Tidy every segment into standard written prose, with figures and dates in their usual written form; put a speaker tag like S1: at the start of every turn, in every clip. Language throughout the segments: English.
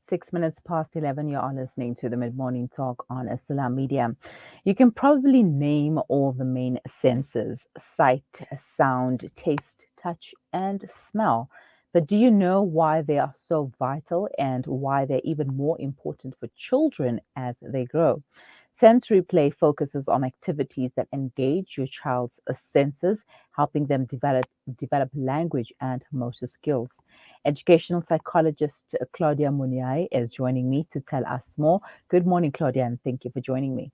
S1: 6 minutes past 11, you are listening to the Mid Morning Talk on Asala Media. You can probably name all the main senses: sight, sound, taste, touch, and smell. But do you know why they are so vital and why they're even more important for children as they grow? Sensory play focuses on activities that engage your child's senses, helping them develop language and motor skills. Educational psychologist Claudia Munyai is joining me to tell us more. Good morning, Claudia, and thank you for joining me.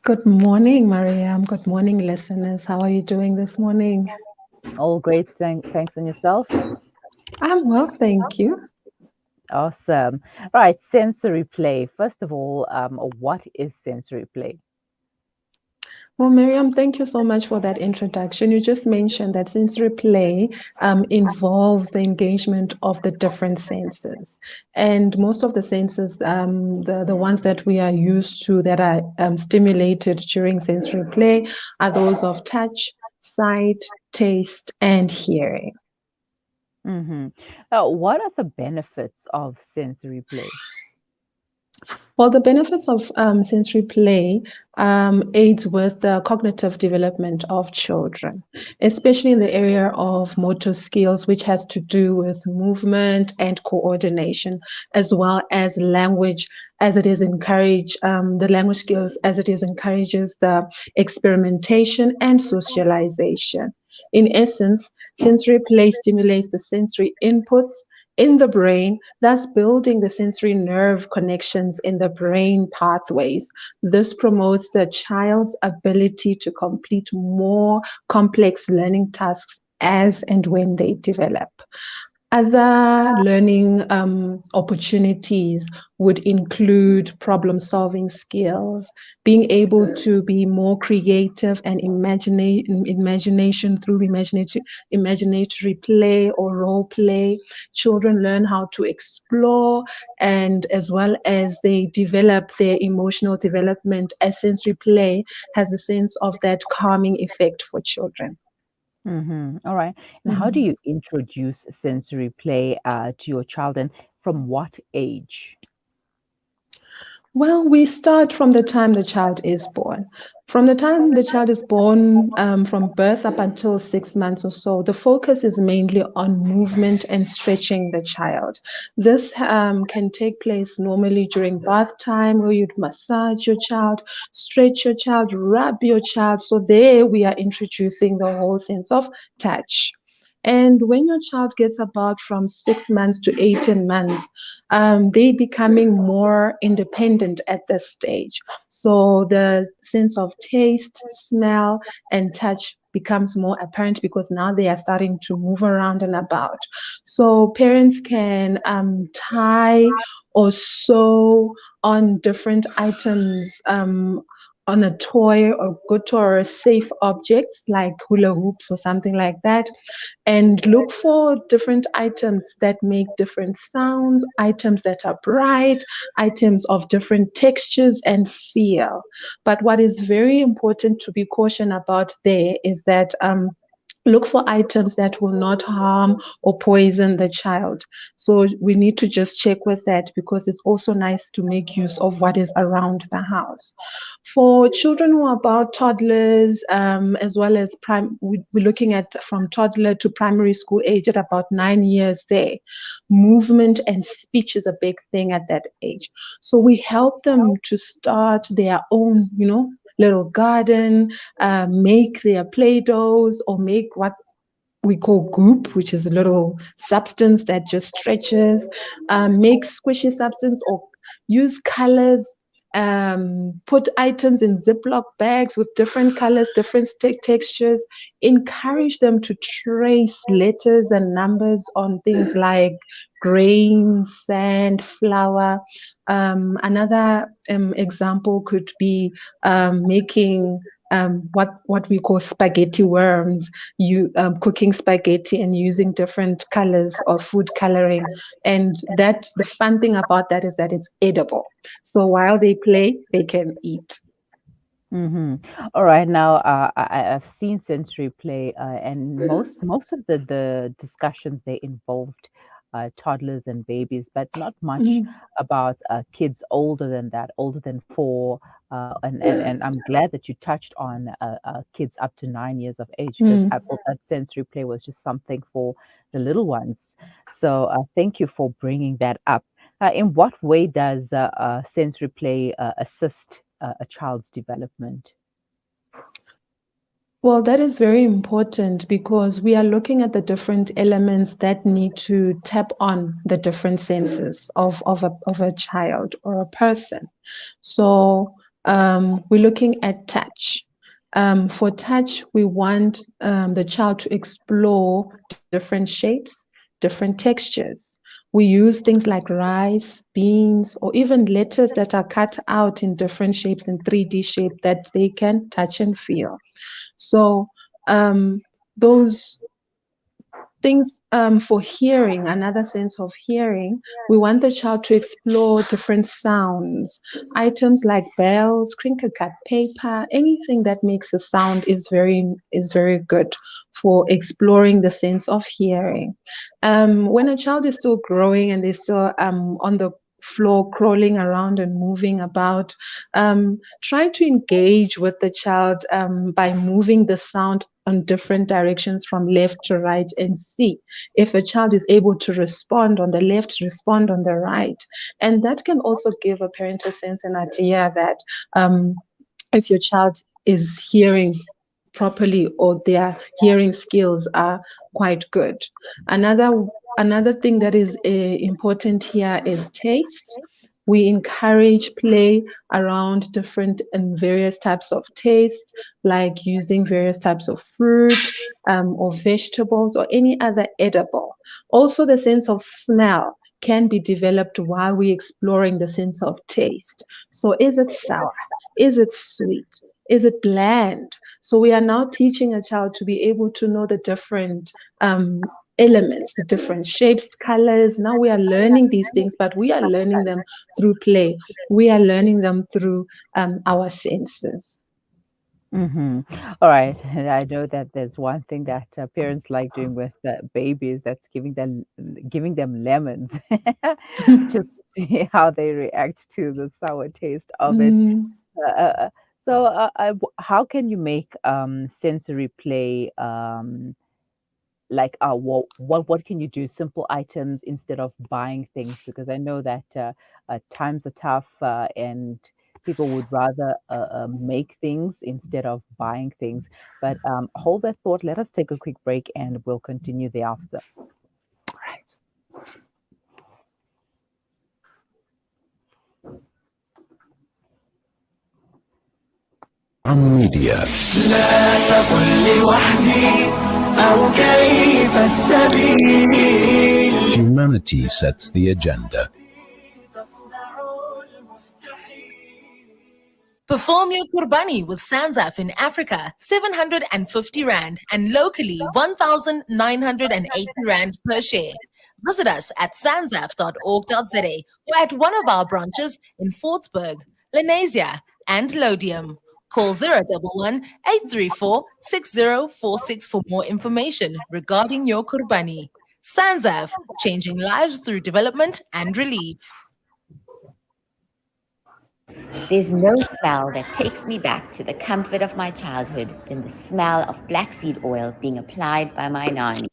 S2: Good morning, Mariam. Good morning, listeners. How are you doing this morning?
S1: All great. Thanks on yourself.
S2: I'm well, thank you.
S1: Awesome. Right, sensory play. First of all, what is sensory play?
S2: Well, Miriam, thank you so much for that introduction. You just mentioned that sensory play involves the engagement of the different senses. And most of the senses, the ones that we are used to that are stimulated during sensory play, are those of touch, sight, taste, and hearing.
S1: Mm-hmm. What are the benefits of sensory play?
S2: Well, the benefits of sensory play aids with the cognitive development of children, especially in the area of motor skills, which has to do with movement and coordination, as well as language, as it is encourage the language skills, as it is encourages the experimentation and socialization. In essence, sensory play stimulates the sensory inputs in the brain, thus building the sensory nerve connections in the brain pathways. This promotes the child's ability to complete more complex learning tasks as and when they develop. Other learning opportunities would include problem solving skills, being able to be more creative and imagination through imaginatory play or role play. Children learn how to explore, and as well as they develop their emotional development, as sensory play has a sense of that calming effect for children.
S1: Mm-hmm. All right. And how do
S2: Mhm.
S1: you introduce sensory play to your child, and from what age?
S2: Well, we start from the time the child is born. From the time the child is born, from birth up until 6 months or so, the focus is mainly on movement and stretching the child. This can take place normally during bath time, where you'd massage your child, stretch your child, rub your child. So, there we are introducing the whole sense of touch. And when your child gets about from 6 months to 18 months, they becoming more independent at this stage. So the sense of taste, smell, and touch becomes more apparent because now they are starting to move around and about. So parents can tie or sew on different items. On a toy or good toy or safe objects like hula hoops or something like that, and look for different items that make different sounds, items that are bright, items of different textures and feel. But what is very important to be cautioned about there is that look for items that will not harm or poison the child. So we need to just check with that because it's also nice to make use of what is around the house. For children who are about toddlers, as well as we're looking at from toddler to primary school age at about 9 years there. Movement and speech is a big thing at that age. So we help them to start their own, little garden, make their play-dohs or make what we call goop, which is a little substance that just stretches, make squishy substance or use colors, put items in Ziploc bags with different colors, different textures, encourage them to trace letters and numbers on things like grain, sand, flour. Another example could be making what we call spaghetti worms, you cooking spaghetti and using different colors of food coloring. And that the fun thing about that is that it's edible. So while they play, they can eat.
S1: Mm-hmm. All right. Now, I've seen sensory play, and most of the discussions they involved toddlers and babies, but not much
S2: Mhm.
S1: about kids older than that, older than 4. And I'm glad that you touched on kids up to 9 years of age, because I
S2: Mm.
S1: thought that sensory play was just something for the little ones. So thank you for bringing that up. In what way does sensory play assist a child's development?
S2: Well, that is very important because we are looking at the different elements that need to tap on the different senses of a child or a person. So we're looking at touch. For touch, we want the child to explore different shapes, different textures. We use things like rice, beans, or even letters that are cut out in different shapes in 3D shape that they can touch and feel. So those things for hearing, another sense of hearing, we want the child to explore different sounds. Items like bells, crinkle cut paper, anything that makes a sound is very good for exploring the sense of hearing. When a child is still growing and they're still on the floor crawling around and moving about, try to engage with the child by moving the sound on different directions from left to right and see if a child is able to respond on the left, respond on the right. And that can also give a parent a sense and idea that if your child is hearing properly or their hearing skills are quite good. Another thing that is important here is taste. We encourage play around different and various types of taste, like using various types of fruit or vegetables or any other edible. Also, the sense of smell can be developed while we're exploring the sense of taste. So, is it sour? Is it sweet? Is it bland? So we are now teaching a child to be able to know the different elements, the different shapes, colors. Now we are learning these things, but we are learning them through play. We are learning them through our senses.
S1: Mm-hmm. All right. And I know that there's one thing that parents like doing with babies, that's giving them lemons, just to see how they react to the sour taste of it.
S2: Mm.
S1: Uh, so, how can you make sensory play like what can you do? Simple items instead of buying things, because I know that times are tough and people would rather make things instead of buying things. But hold that thought. Let us take a quick break and we'll continue thereafter.
S3: عن ميديا لا تقل لوحدي أو كيف السبيل Humanity sets the agenda.
S4: Perform your Qurbani with Sanzaf in Africa, 750 Rand, and locally 1,980 Rand per share. Visit us at sanzaf.org.za or at one of our branches in Fortsburg, Lenasia, and Lodium. Call 011 834 6046 for more information regarding your Qurbani. Sanzaf, changing lives through development and relief.
S5: There's no smell that takes me back to the comfort of my childhood than the smell of black seed oil being applied by my nanny.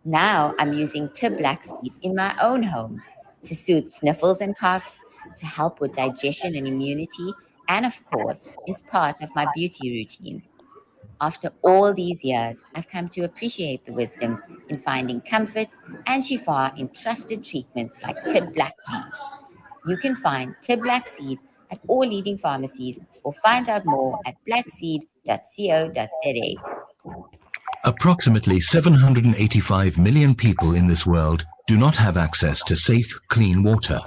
S5: Now I'm using Tib black seed in my own home to soothe sniffles and coughs, to help with digestion and immunity, and of course, is part of my beauty routine. After all these years, I've come to appreciate the wisdom in finding comfort and shifa in trusted treatments like Tib black seed. You can find Tib black seed at all leading pharmacies or find out more at blackseed.co.za.
S3: Approximately 785 million people in this world do not have access to safe, clean water.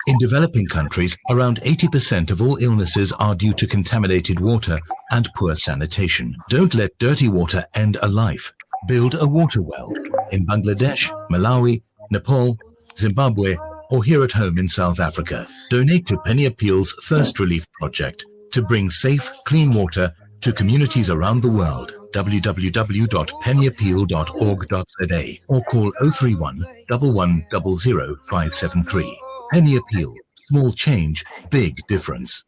S3: In developing countries, around 80% of all illnesses are due to contaminated water and poor sanitation. Don't let dirty water end a life. Build a water well in Bangladesh, Malawi, Nepal, Zimbabwe, or here at home in South Africa. Donate to Penny Appeal's Thirst Relief Project to bring safe, clean water to communities around the world. www.pennyappeal.org.za or call 031 1100 573. Penny Appeal. Small change, big difference.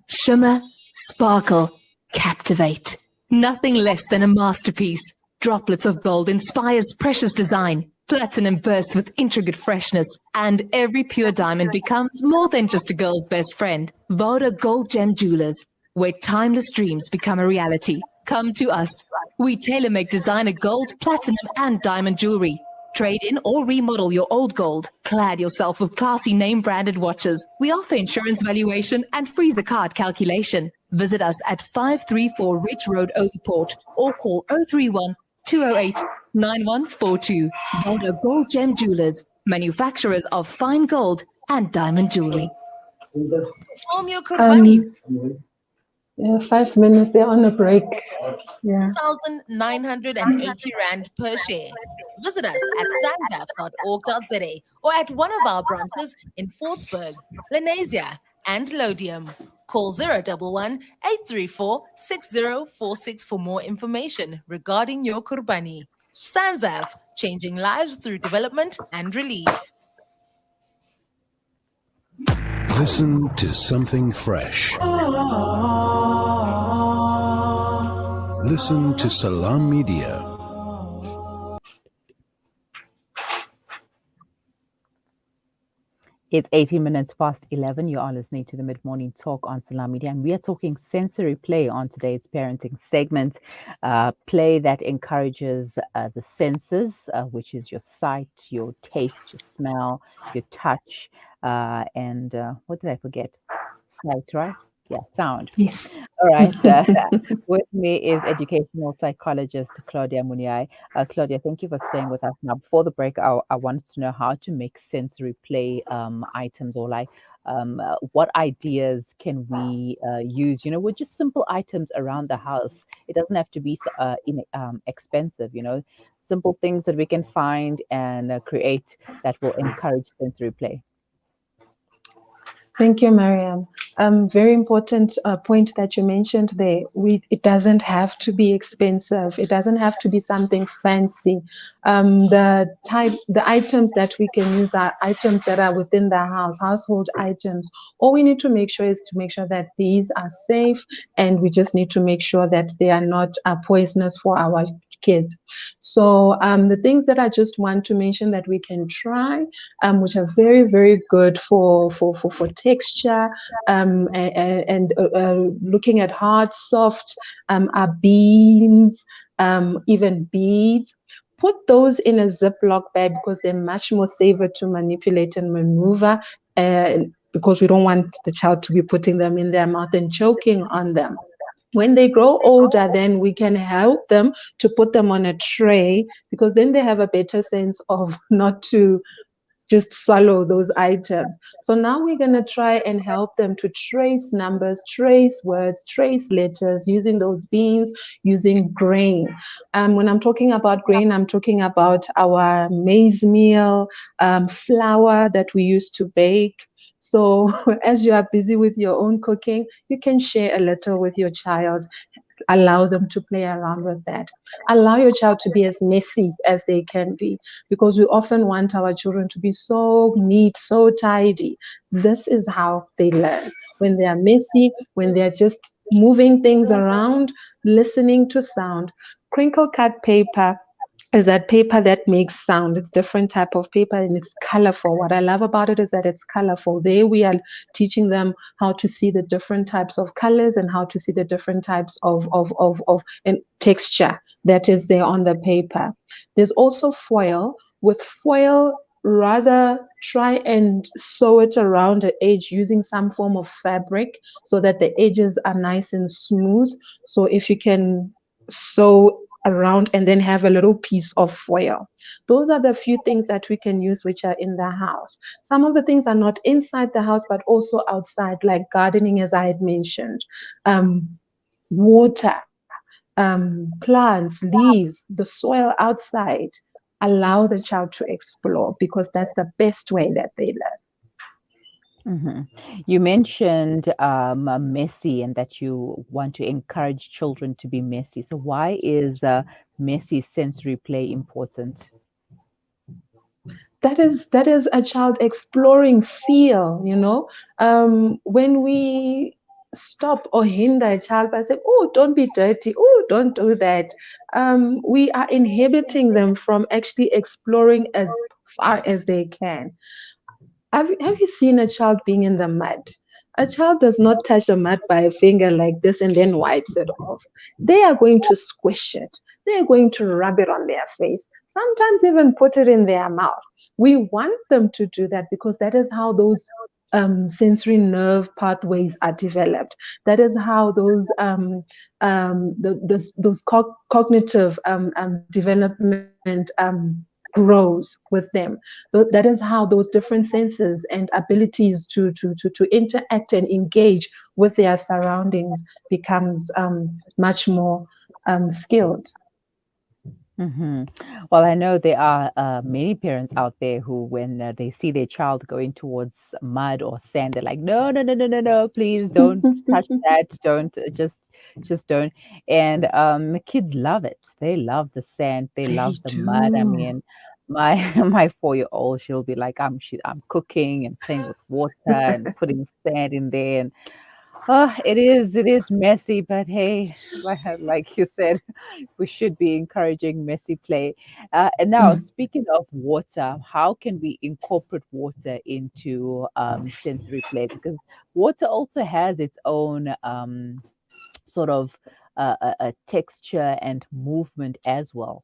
S6: Shimmer, sparkle, captivate. Nothing less than a masterpiece. Droplets of gold inspires precious design. Platinum bursts with intricate freshness, and every pure diamond becomes more than just a girl's best friend. Voda Gold Gem Jewelers, where timeless dreams become a reality. Come to us. We tailor-make designer gold, platinum, and diamond jewelry. Trade in or remodel your old gold. Clad yourself with classy name-branded watches. We offer insurance valuation and freezer card calculation. Visit us at 534 Ridge Road, Overport, or call 031 208 9142. Voda Gold Gem Jewelers, manufacturers of fine gold and diamond jewelry.
S4: Perform your Kurbani.
S2: Yeah, 5 minutes. They're on a break. Yeah.
S4: 1,980 Rand per share. Visit us at sanzaf.org.za or at one of our branches in Fortsburg, Lenasia, and Lodium. Call 011 834 6046 for more information regarding your Kurbani. Sanzaf, changing lives through development and relief.
S7: Listen to something fresh. Listen to Salam Media.
S1: It's 18 minutes past 11. You are listening to the Mid-Morning Talk on Salam Media, and we are talking sensory play on today's parenting segment. Play that encourages the senses, which is your sight, your taste, your smell, your touch, and what did I forget? Sight, right? Yeah, sound.
S2: Yes.
S1: All right. With me is educational psychologist Claudia Munyai. Claudia, thank you for staying with us. Now, before the break, I wanted to know how to make sensory play items, or like what ideas can we use, with just simple items around the house. It doesn't have to be expensive, simple things that we can find and create that will encourage sensory play.
S2: Thank you, Mariam. Very important point that you mentioned there. It doesn't have to be expensive. It doesn't have to be something fancy. The items that we can use are items that are within the house, household items. All we need to make sure is to make sure that these are safe, and we just need to make sure that they are not poisonous for our kids. So the things that I just want to mention that we can try, which are very, very good for texture, and looking at hard, soft, are beans, even beads. Put those in a Ziploc bag because they're much more safer to manipulate and maneuver, because we don't want the child to be putting them in their mouth and choking on them. When they grow older, then we can help them to put them on a tray, because then they have a better sense of not to just swallow those items. So now we're going to try and help them to trace numbers, trace words, trace letters, using those beans, using grain. When I'm talking about grain, I'm talking about our maize meal, flour that we used to bake. So as you are busy with your own cooking, you can share a little with your child. Allow them to play around with that. Allow your child to be as messy as they can be, because we often want our children to be so neat, so tidy. This is how they learn. When they are messy, when they're just moving things around, listening to sound. Crinkle cut paper is that paper that makes sound. It's different type of paper, and it's colorful. What I love about it is that it's colorful. There we are teaching them how to see the different types of colors and how to see the different types of texture that is there on the paper. There's also foil. With foil, rather try and sew it around the edge using some form of fabric so that the edges are nice and smooth. So if you can sew around and then have a little piece of foil. Those are the few things that we can use which are in the house. Some of the things are not inside the house, but also outside, like gardening, as I had mentioned. Water, plants, leaves, the soil outside. Allow the child to explore, because that's the best way that they learn.
S1: Mhm. You mentioned messy and that you want to encourage children to be messy. So, why is messy sensory play important?
S2: That is a child exploring feel, when we stop or hinder a child by saying, oh, don't be dirty, oh, don't do that, we are inhibiting them from actually exploring as far as they can. Have you seen a child being in the mud? A child does not touch the mud by a finger like this and then wipes it off. They are going to squish it. They are going to rub it on their face, sometimes even put it in their mouth. We want them to do that because that is how those sensory nerve pathways are developed. That is how those cognitive development grows with them. That is how those different senses and abilities to interact and engage with their surroundings becomes much more skilled.
S1: Hmm. Well, I know there are many parents out there who, when they see their child going towards mud or sand, they're like, "No, no, no, no, no, no! Please don't touch that. Don't just don't." And the kids love it. They love the sand. They love
S2: They
S1: the mud. I
S2: do.
S1: mean, my my 4-year-old, she'll be like, I'm cooking and playing with water and putting sand in there, and it is messy, but hey, like you said, we should be encouraging messy play. And now,
S2: Mm.
S1: speaking of water, how can we incorporate water into sensory play? Because water also has its own sort of a texture and movement as well.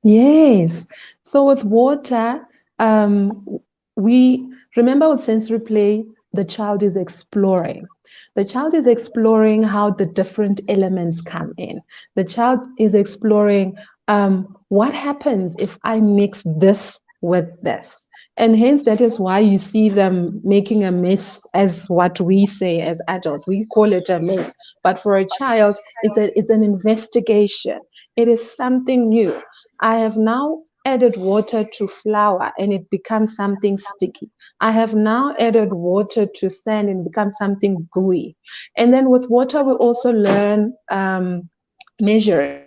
S2: Yes. So with water, um, we remember with sensory play, the child is exploring. The child is exploring how the different elements come in. The child is exploring what happens if I mix this with this. And hence, that is why you see them making a mess, as what we say as adults. We call it a mess. But for a child, it's an investigation. It is something new. I have now added water to flour and it becomes something sticky. I have now added water to sand and it becomes something gooey. And then with water, we also learn measuring.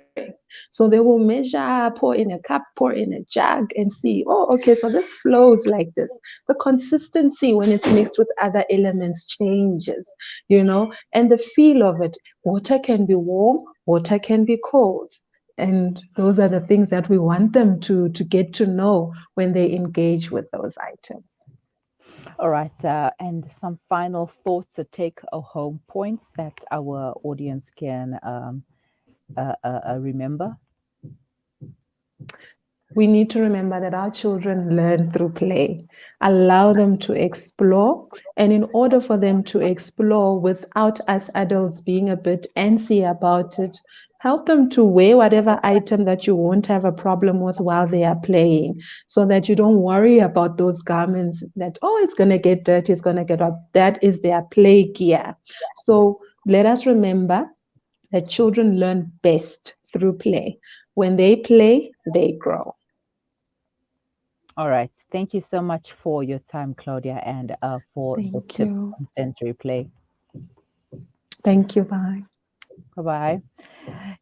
S2: So they will measure, pour in a cup, pour in a jug, and see, oh, okay, so this flows like this. The consistency when it's mixed with other elements changes, and the feel of it. Water can be warm, water can be cold. And those are the things that we want them to get to know when they engage with those items.
S1: All right, and some final thoughts to take home points that our audience can remember.
S2: We need to remember that our children learn through play. Allow them to explore. And in order for them to explore without us adults being a bit antsy about it, help them to wear whatever item that you won't have a problem with while they are playing, so that you don't worry about those garments that, oh, it's going to get dirty, it's going to get up. That is their play gear. So let us remember that children learn best through play. When they play, they grow.
S1: All right. Thank you so much for your time, Claudia, and for the
S2: Thank
S1: tips
S2: you.
S1: on sensory play.
S2: Thank you. Bye.
S1: Bye bye.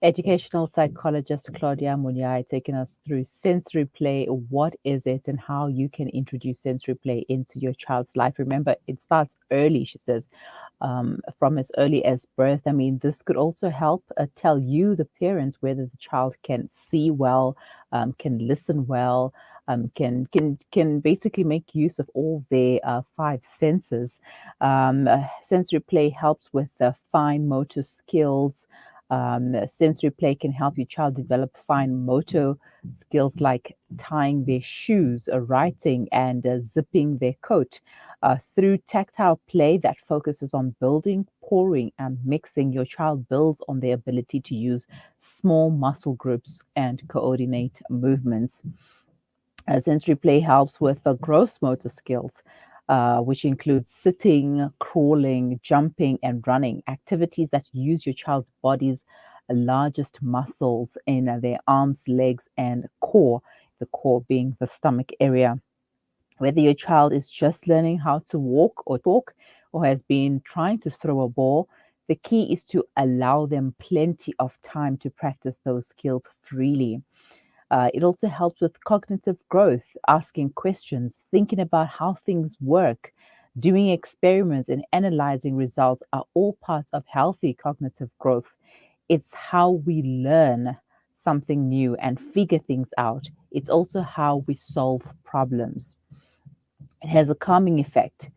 S1: Educational psychologist Claudia Munyai taking us through sensory play. What is it and how you can introduce sensory play into your child's life? Remember, it starts early, she says, from as early as birth. I mean, this could also help tell you, the parents, whether the child can see well, can listen well, can basically make use of all their five senses. Sensory play helps with the fine motor skills. Sensory play can help your child develop fine motor skills like tying their shoes, writing, and zipping their coat. Through tactile play that focuses on building, pouring, and mixing, your child builds on their ability to use small muscle groups and coordinate movements. Sensory play helps with the gross motor skills, which include sitting, crawling, jumping, and running, activities that use your child's body's largest muscles in their arms, legs, and core, the core being the stomach area. Whether your child is just learning how to walk or talk or has been trying to throw a ball, the key is to allow them plenty of time to practice those skills freely. It also helps with cognitive growth, asking questions, thinking about how things work, doing experiments, and analyzing results are all parts of healthy cognitive growth. It's how we learn something new and figure things out. It's also how we solve problems. It has a calming effect.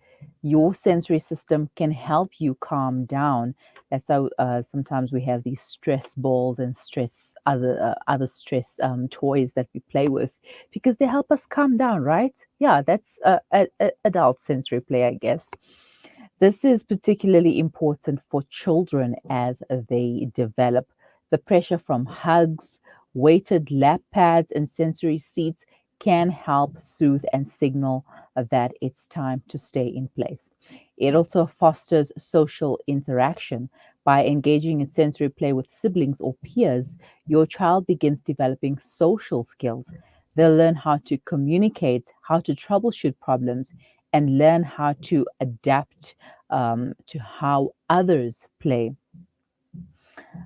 S1: Your sensory system can help you calm down. That's how sometimes we have these stress balls and stress other stress toys that we play with because they help us calm down, right? Yeah, that's adult sensory play, I guess. This is particularly important for children as they develop. The pressure from hugs, weighted lap pads, and sensory seats can help soothe and signal that it's time to stay in place. It also fosters social interaction. By engaging in sensory play with siblings or peers, your child begins developing social skills. They'll learn how to communicate, how to troubleshoot problems, and learn how to adapt to how others play.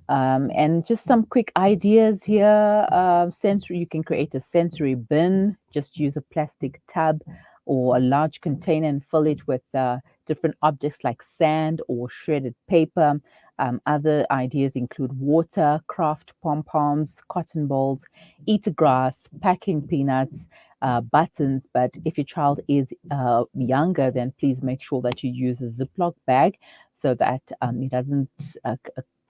S1: And just some quick ideas here. Sensory, you can create a sensory bin. Just use a plastic tub or a large container and fill it with different objects like sand or shredded paper. Other ideas include water, craft pom-poms, cotton balls, eat grass, packing peanuts, buttons. But if your child is younger, then please make sure that you use a Ziploc bag so that it doesn't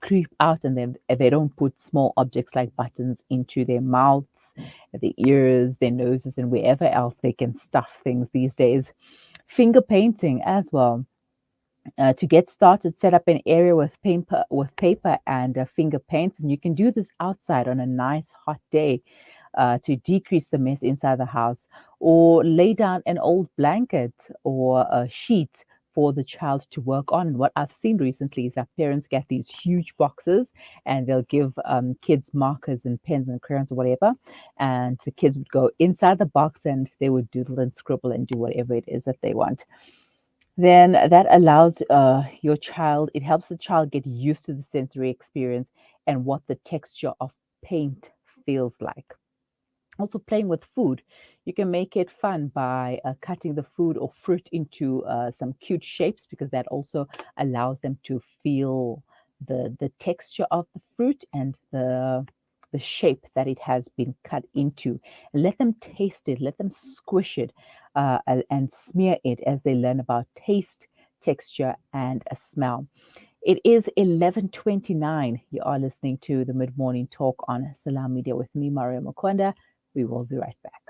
S1: creep out and then they don't put small objects like buttons into their mouths, their ears, their noses, and wherever else they can stuff things these days. Finger painting as well. To get started, set up an area with paper and finger paints, and you can do this outside on a nice hot day to decrease the mess inside the house, or lay down an old blanket or a sheet for the child to work on. And what I've seen recently is that parents get these huge boxes and they'll give kids markers and pens and crayons or whatever, and the kids would go inside the box and they would doodle and scribble and do whatever it is that they want. Then that allows your child, it helps the child get used to the sensory experience and what the texture of paint feels like. Also, playing with food. You can make it fun by cutting the food or fruit into some cute shapes because that also allows them to feel the texture of the fruit and the shape that it has been cut into. Let them taste it, let them squish it and smear it as they learn about taste, texture, and a smell. It is 11:29. You are listening to the Mid Morning Talk on Salam Media with me, Mario Makonda. We will be right back.